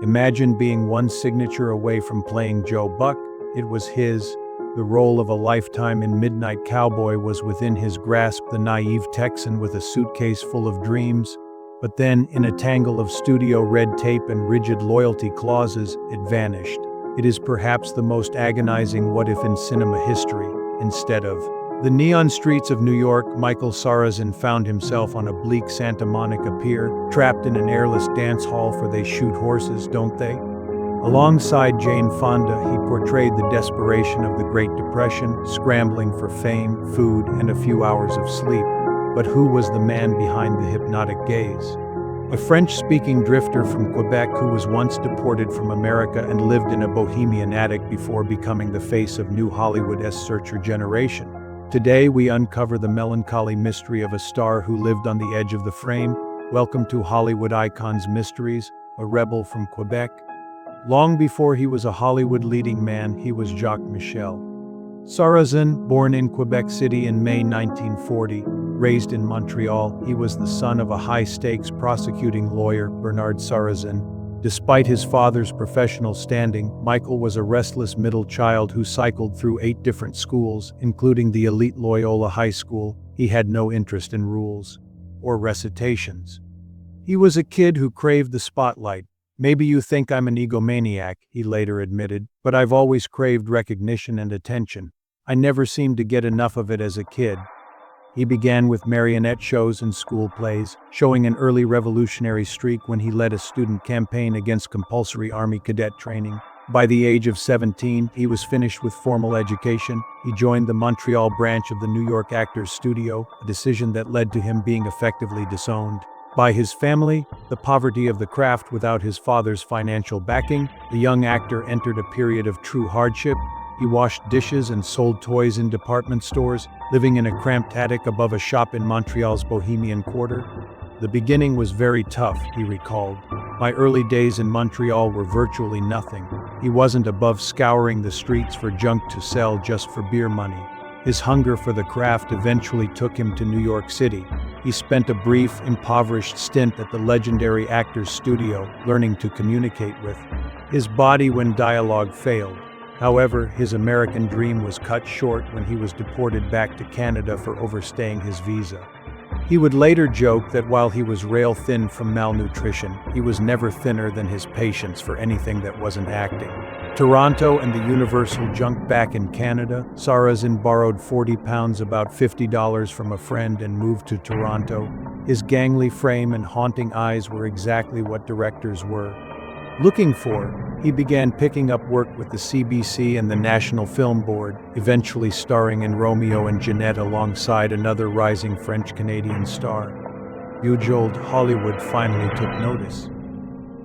Imagine being one signature away from playing Joe Buck. It was his. The role of a lifetime in Midnight Cowboy was within his grasp, the naive Texan with a suitcase full of dreams. But then, in a tangle of studio red tape and rigid loyalty clauses, it vanished. It is perhaps the most agonizing what if in cinema history. Instead of the neon streets of New York, Michael Sarrazin found himself on a bleak Santa Monica pier, trapped in an airless dance hall for They Shoot Horses, Don't They? Alongside Jane Fonda, he portrayed the desperation of the Great Depression, scrambling for fame, food, and a few hours of sleep. But who was the man behind the hypnotic gaze? A French-speaking drifter from Quebec who was once deported from America and lived in a bohemian attic before becoming the face of New Hollywood's searcher generation. Today we uncover the melancholy mystery of a star who lived on the edge of the frame. Welcome to Hollywood Icons Mysteries, a rebel from Quebec. Long before he was a Hollywood leading man, he was Jacques Michel Sarrazin, born in Quebec City in May 1940, raised in Montreal. He was the son of a high-stakes prosecuting lawyer, Bernard Sarrazin. Despite his father's professional standing, Michael was a restless middle child who cycled through 8 different schools, including the elite Loyola High School. He had no interest in rules or recitations. He was a kid who craved the spotlight. "Maybe you think I'm an egomaniac," he later admitted, "but I've always craved recognition and attention. I never seemed to get enough of it as a kid." He began with marionette shows and school plays, showing an early revolutionary streak when he led a student campaign against compulsory Army cadet training. By the age of 17, he was finished with formal education. He joined the Montreal branch of the New York Actors Studio, a decision that led to him being effectively disowned by his family. The poverty of the craft without his father's financial backing, the young actor entered a period of true hardship. He washed dishes and sold toys in department stores, living in a cramped attic above a shop in Montreal's Bohemian Quarter. "The beginning was very tough," he recalled. "My early days in Montreal were virtually nothing." He wasn't above scouring the streets for junk to sell just for beer money. His hunger for the craft eventually took him to New York City. He spent a brief, impoverished stint at the legendary Actors Studio, learning to communicate with his body when dialogue failed. However, his American dream was cut short when he was deported back to Canada for overstaying his visa. He would later joke that while he was rail thin from malnutrition, he was never thinner than his patience for anything that wasn't acting. Toronto and the Universal junk. Back in Canada, Sarrazin borrowed 40 pounds, about $50, from a friend and moved to Toronto. His gangly frame and haunting eyes were exactly what directors were looking for. He began picking up work with the CBC and the National Film Board, eventually starring in Romeo and Jeanette alongside another rising French-Canadian star. Huge old Hollywood finally took notice.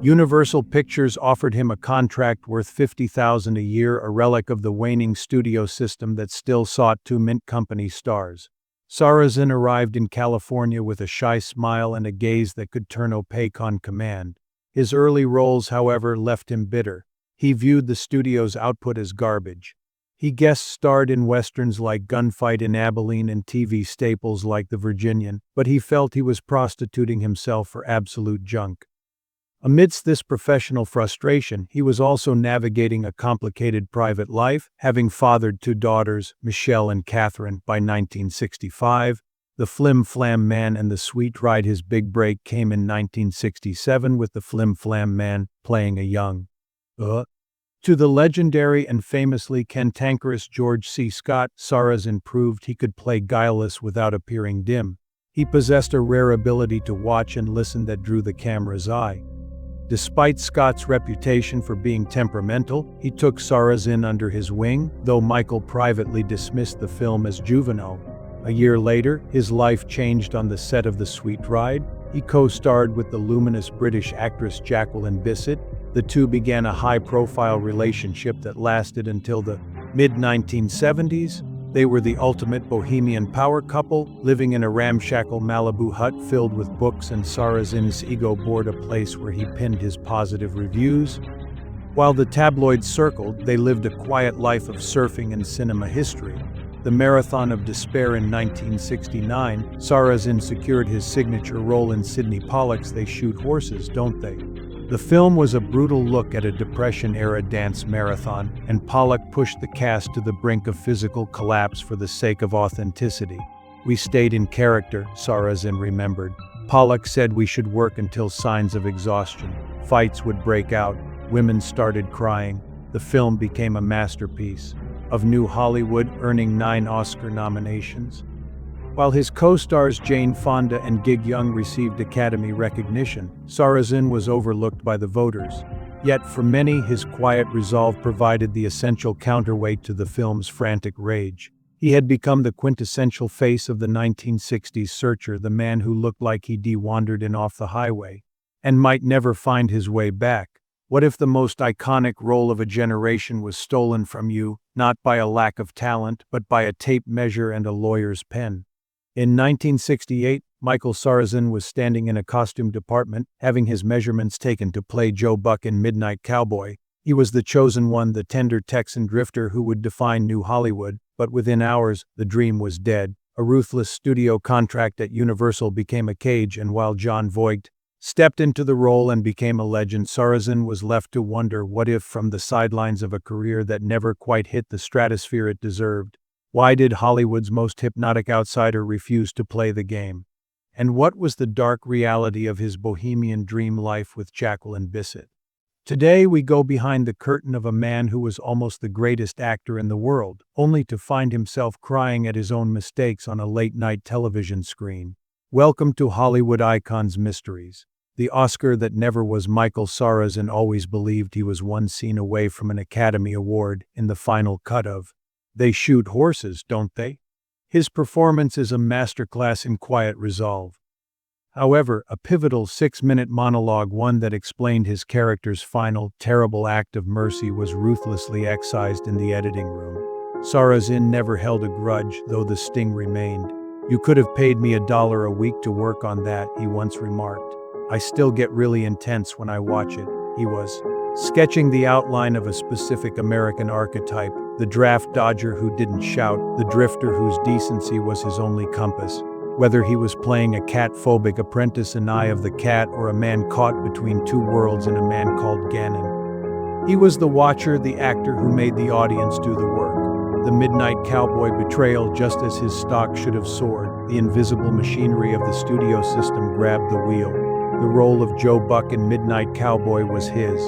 Universal Pictures offered him a contract worth $50,000 a year, a relic of the waning studio system that still sought to mint company stars. Sarrazin arrived in California with a shy smile and a gaze that could turn opaque on command. His early roles, however, left him bitter. He viewed the studio's output as garbage. He guest-starred in westerns like Gunfight in Abilene and TV staples like The Virginian, but he felt he was prostituting himself for absolute junk. Amidst this professional frustration, he was also navigating a complicated private life, having fathered 2 daughters, Michelle and Catherine, by 1965. The Flim Flam Man and the Sweet Ride. His big break came in 1967 with the Flim Flam Man playing a young to the legendary and famously cantankerous George C. Scott. Sarrazin proved he could play guileless without appearing dim. He possessed a rare ability to watch and listen that drew the camera's eye. Despite Scott's reputation for being temperamental, he took Sarrazin under his wing, though Michael privately dismissed the film as juvenile. A year later, his life changed on the set of The Sweet Ride. He co-starred with the luminous British actress Jacqueline Bisset. The two began a high-profile relationship that lasted until the mid-1970s. They were the ultimate bohemian power couple, living in a ramshackle Malibu hut filled with books, and Sarrazin's ego bored a place where he pinned his positive reviews. While the tabloids circled, they lived a quiet life of surfing and cinema history. The Marathon of Despair in 1969, Sarrazin secured his signature role in Sidney Pollack's They Shoot Horses, Don't They? The film was a brutal look at a Depression-era dance marathon, and Pollack pushed the cast to the brink of physical collapse for the sake of authenticity. "We stayed in character," Sarrazin remembered. "Pollack said we should work until signs of exhaustion. Fights would break out, women started crying. The film became a masterpiece of New Hollywood, earning 9 Oscar nominations." While his co-stars Jane Fonda and Gig Young received Academy recognition, Sarrazin was overlooked by the voters. Yet for many, his quiet resolve provided the essential counterweight to the film's frantic rage. He had become the quintessential face of the 1960s searcher, the man who looked like he'd wandered in off the highway and might never find his way back. What if the most iconic role of a generation was stolen from you, not by a lack of talent, but by a tape measure and a lawyer's pen? In 1968, Michael Sarrazin was standing in a costume department, having his measurements taken to play Joe Buck in Midnight Cowboy. He was the chosen one, the tender Texan drifter who would define New Hollywood, but within hours, the dream was dead. A ruthless studio contract at Universal became a cage, and while John Voight stepped into the role and became a legend, Sarrazin was left to wonder what if, from the sidelines of a career that never quite hit the stratosphere it deserved. Why did Hollywood's most hypnotic outsider refuse to play the game? And what was the dark reality of his bohemian dream life with Jacqueline Bisset? Today we go behind the curtain of a man who was almost the greatest actor in the world, only to find himself crying at his own mistakes on a late-night television screen. Welcome to Hollywood Icons Mysteries. The Oscar that never was. Michael Sarrazin always believed he was one scene away from an Academy Award in the final cut of They Shoot Horses, Don't They? His performance is a masterclass in quiet resolve. However, a pivotal 6-minute monologue, one that explained his character's final, terrible act of mercy, was ruthlessly excised in the editing room. Sarrazin never held a grudge, though the sting remained. "You could have paid me $1 a week to work on that," he once remarked. "I still get really intense when I watch it." He was sketching the outline of a specific American archetype, the draft dodger who didn't shout, the drifter whose decency was his only compass. Whether he was playing a cat-phobic apprentice in Eye of the Cat or a man caught between two worlds in A Man Called Gannon, he was the watcher, the actor who made the audience do the work. The Midnight Cowboy betrayal, just as his stock should have soared, the invisible machinery of the studio system grabbed the wheel. The role of Joe Buck in Midnight Cowboy was his.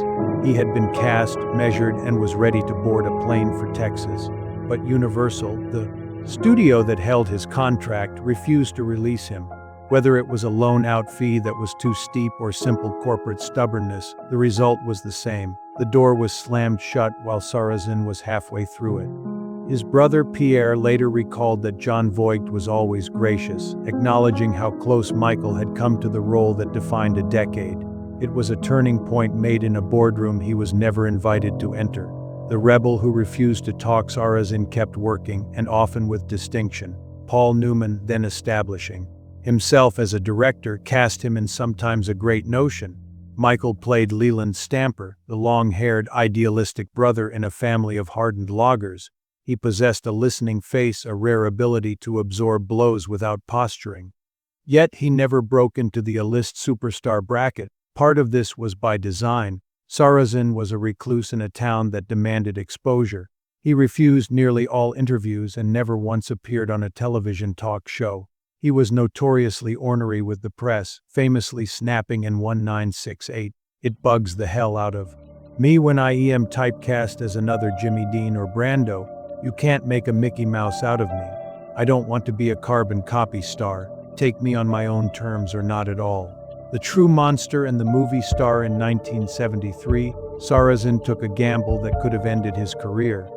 He had been cast, measured, and was ready to board a plane for Texas. But Universal, the studio that held his contract, refused to release him. Whether it was a loan-out fee that was too steep or simple corporate stubbornness, the result was the same. The door was slammed shut while Sarrazin was halfway through it. His brother Pierre later recalled that John Voight was always gracious, acknowledging how close Michael had come to the role that defined a decade. It was a turning point made in a boardroom he was never invited to enter. The rebel who refused to talk, Sarrazin kept working, and often with distinction. Paul Newman, then establishing himself as a director, cast him in Sometimes a Great Notion. Michael played Leland Stamper, the long-haired, idealistic brother in a family of hardened loggers. He possessed a listening face, a rare ability to absorb blows without posturing. Yet he never broke into the A-list superstar bracket. Part of this was by design. Sarrazin was a recluse in a town that demanded exposure. He refused nearly all interviews and never once appeared on a television talk show. He was notoriously ornery with the press, famously snapping in 1968, "It bugs the hell out of me when I am typecast as another Jimmy Dean or Brando. You can't make a Mickey Mouse out of me. I don't want to be a carbon copy star. Take me on my own terms or not at all." The true monster and the movie star. In 1973, Sarrazin took a gamble that could have ended his career.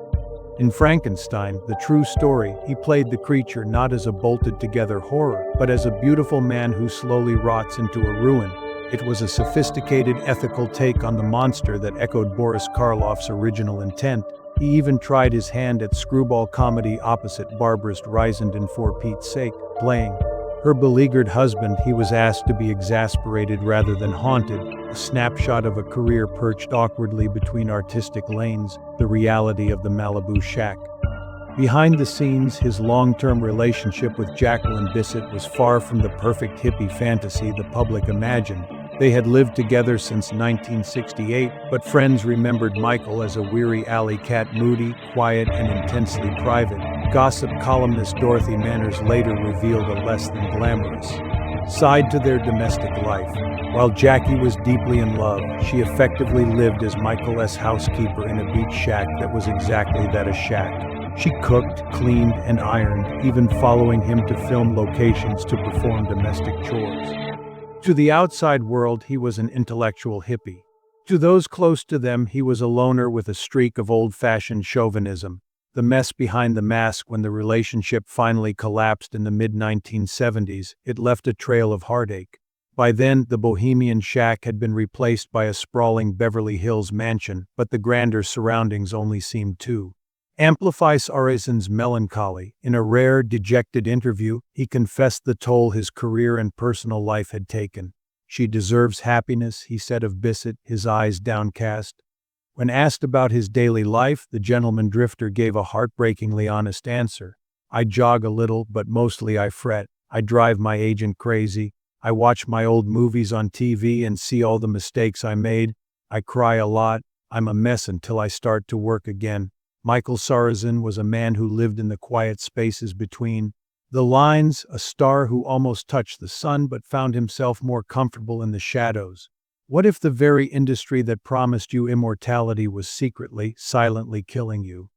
In Frankenstein, the true story, he played the creature not as a bolted-together horror, but as a beautiful man who slowly rots into a ruin. It was a sophisticated, ethical take on the monster that echoed Boris Karloff's original intent. He even tried his hand at screwball comedy opposite Barbra Streisand in For Pete's Sake, playing her beleaguered husband. He was asked to be exasperated rather than haunted, a snapshot of a career perched awkwardly between artistic lanes, the reality of the Malibu shack. Behind the scenes, his long-term relationship with Jacqueline Bisset was far from the perfect hippie fantasy the public imagined. They had lived together since 1968, but friends remembered Michael as a weary alley cat, moody, quiet, and intensely private. Gossip columnist Dorothy Manners later revealed a less than glamorous side to their domestic life. While Jackie was deeply in love, she effectively lived as Michael's housekeeper in a beach shack that was exactly that, a shack. She cooked, cleaned, and ironed, even following him to film locations to perform domestic chores. To the outside world, he was an intellectual hippie. To those close to them, he was a loner with a streak of old-fashioned chauvinism. The mess behind the mask. When the relationship finally collapsed in the mid-1970s, it left a trail of heartache. By then, the bohemian shack had been replaced by a sprawling Beverly Hills mansion, but the grander surroundings only seemed to amplify Sarrazin's melancholy. In a rare, dejected interview, he confessed the toll his career and personal life had taken. "She deserves happiness," he said of Bisset, his eyes downcast. When asked about his daily life, the gentleman drifter gave a heartbreakingly honest answer. "I jog a little, but mostly I fret. I drive my agent crazy. I watch my old movies on TV and see all the mistakes I made. I cry a lot. I'm a mess until I start to work again." Michael Sarrazin was a man who lived in the quiet spaces between the lines, a star who almost touched the sun but found himself more comfortable in the shadows. What if the very industry that promised you immortality was secretly, silently killing you?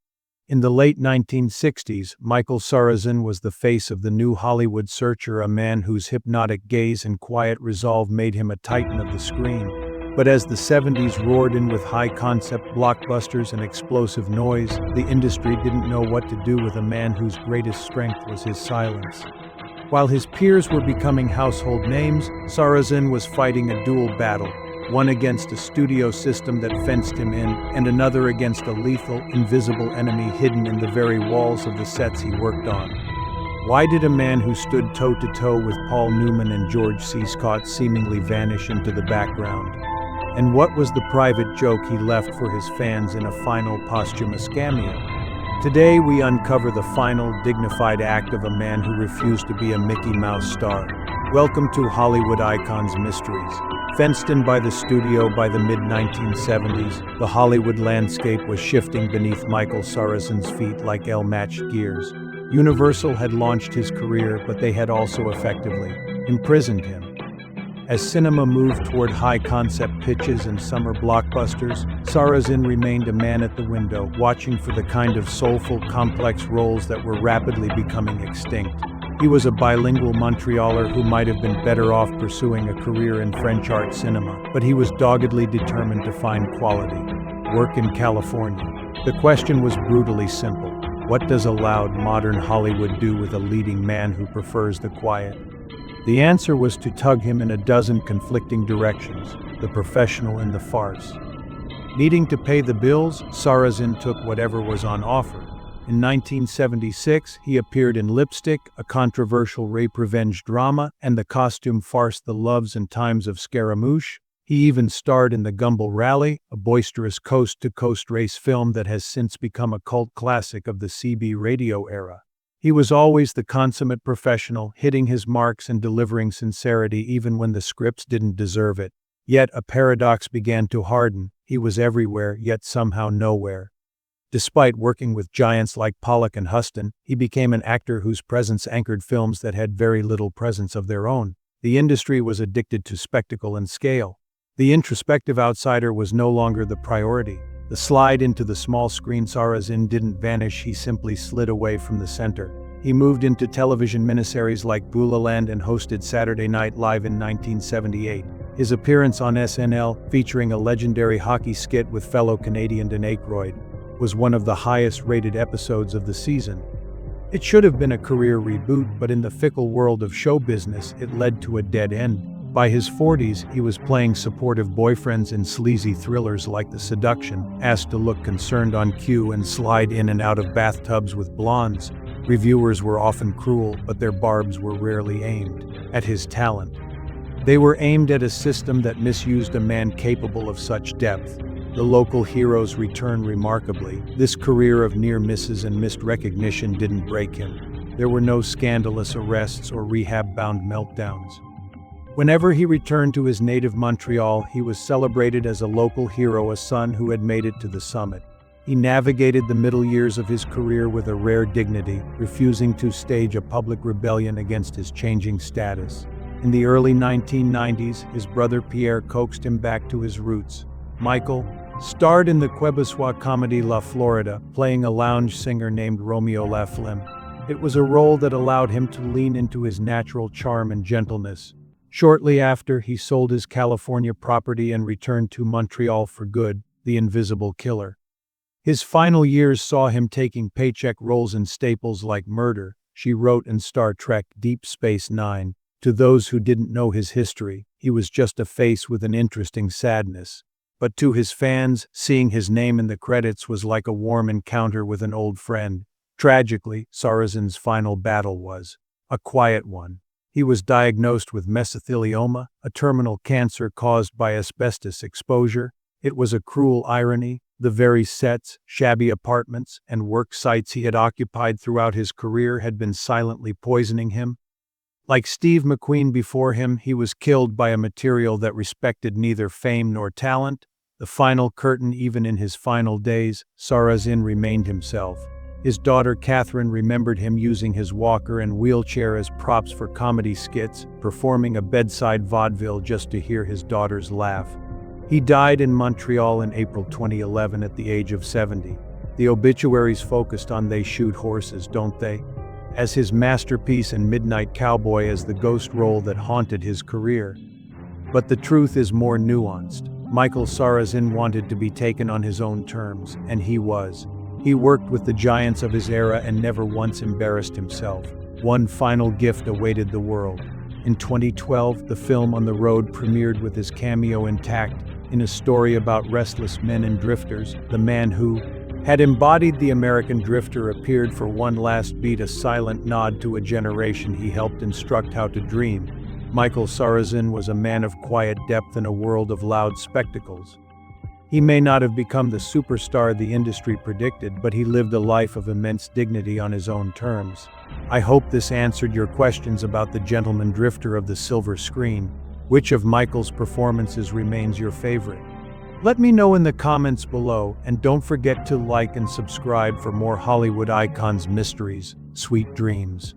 In the late 1960s, Michael Sarrazin was the face of the new Hollywood searcher, a man whose hypnotic gaze and quiet resolve made him a titan of the screen. But as the 70s roared in with high-concept blockbusters and explosive noise, the industry didn't know what to do with a man whose greatest strength was his silence. While his peers were becoming household names, Sarrazin was fighting a dual battle, one against a studio system that fenced him in, and another against a lethal, invisible enemy hidden in the very walls of the sets he worked on. Why did a man who stood toe-to-toe with Paul Newman and George C. Scott seemingly vanish into the background? And what was the private joke he left for his fans in a final posthumous cameo? Today we uncover the final, dignified act of a man who refused to be a Mickey Mouse star. Welcome to Hollywood Icons Mysteries. Fenced in by the studio by the mid-1970s, the Hollywood landscape was shifting beneath Michael Sarrazin's feet like ill-matched gears. Universal had launched his career, but they had also effectively imprisoned him. As cinema moved toward high-concept pitches and summer blockbusters, Sarrazin remained a man at the window, watching for the kind of soulful, complex roles that were rapidly becoming extinct. He was a bilingual Montrealer who might have been better off pursuing a career in French art cinema, but he was doggedly determined to find quality work in California. The question was brutally simple. What does a loud, modern Hollywood do with a leading man who prefers the quiet? The answer was to tug him in a dozen conflicting directions, the professional and the farce. Needing to pay the bills, Sarrazin took whatever was on offer. In 1976, he appeared in Lipstick, a controversial rape revenge drama, and the costume farce The Loves and Times of Scaramouche. He even starred in The Gumball Rally, a boisterous coast-to-coast race film that has since become a cult classic of the CB radio era. He was always the consummate professional, hitting his marks and delivering sincerity even when the scripts didn't deserve it. Yet a paradox began to harden. He was everywhere, yet somehow nowhere. Despite working with giants like Pollack and Huston, he became an actor whose presence anchored films that had very little presence of their own. The industry was addicted to spectacle and scale. The introspective outsider was no longer the priority. The slide into the small screen. Sarrazin didn't vanish, he simply slid away from the center. He moved into television miniseries like Beulah Land and hosted Saturday Night Live in 1978. His appearance on SNL, featuring a legendary hockey skit with fellow Canadian Dan Aykroyd, was one of the highest-rated episodes of the season. It should have been a career reboot, but in the fickle world of show business, it led to a dead end. By his 40s, he was playing supportive boyfriends in sleazy thrillers like The Seduction, asked to look concerned on cue and slide in and out of bathtubs with blondes. Reviewers were often cruel, but their barbs were rarely aimed at his talent. They were aimed at a system that misused a man capable of such depth. The local heroes returned remarkably. This career of near misses and missed recognition didn't break him. There were no scandalous arrests or rehab-bound meltdowns. Whenever he returned to his native Montreal, he was celebrated as a local hero, a son who had made it to the summit. He navigated the middle years of his career with a rare dignity, refusing to stage a public rebellion against his changing status. In the early 1990s, his brother Pierre coaxed him back to his roots. Michael starred in the Quebecois comedy La Florida, playing a lounge singer named Romeo Laflamme. It was a role that allowed him to lean into his natural charm and gentleness. Shortly after, he sold his California property and returned to Montreal for good, the Invisible Killer. His final years saw him taking paycheck roles in staples like Murder, She Wrote, and Star Trek Deep Space Nine. To those who didn't know his history, he was just a face with an interesting sadness. But to his fans, seeing his name in the credits was like a warm encounter with an old friend. Tragically, Sarrazin's final battle was a quiet one. He was diagnosed with mesothelioma, a terminal cancer caused by asbestos exposure. It was a cruel irony. The very sets, shabby apartments, and work sites he had occupied throughout his career had been silently poisoning him. Like Steve McQueen before him, he was killed by a material that respected neither fame nor talent. The final curtain, even in his final days, Sarrazin remained himself. His daughter Catherine remembered him using his walker and wheelchair as props for comedy skits, performing a bedside vaudeville just to hear his daughter's laugh. He died in Montreal in April 2011 at the age of 70. The obituaries focused on They Shoot Horses, Don't They?, as his masterpiece, and Midnight Cowboy as the ghost role that haunted his career. But the truth is more nuanced. Michael Sarrazin wanted to be taken on his own terms, and he was. He worked with the giants of his era and never once embarrassed himself. One final gift awaited the world. In 2012, the film On the Road premiered with his cameo intact. In a story about restless men and drifters, the man who had embodied the American drifter appeared for one last beat, a silent nod to a generation he helped instruct how to dream. Michael Sarrazin was a man of quiet depth in a world of loud spectacles. He may not have become the superstar the industry predicted, but he lived a life of immense dignity on his own terms. I hope this answered your questions about the gentleman drifter of the silver screen. Which of Michael's performances remains your favorite? Let me know in the comments below, and don't forget to like and subscribe for more Hollywood icons, mysteries, sweet dreams.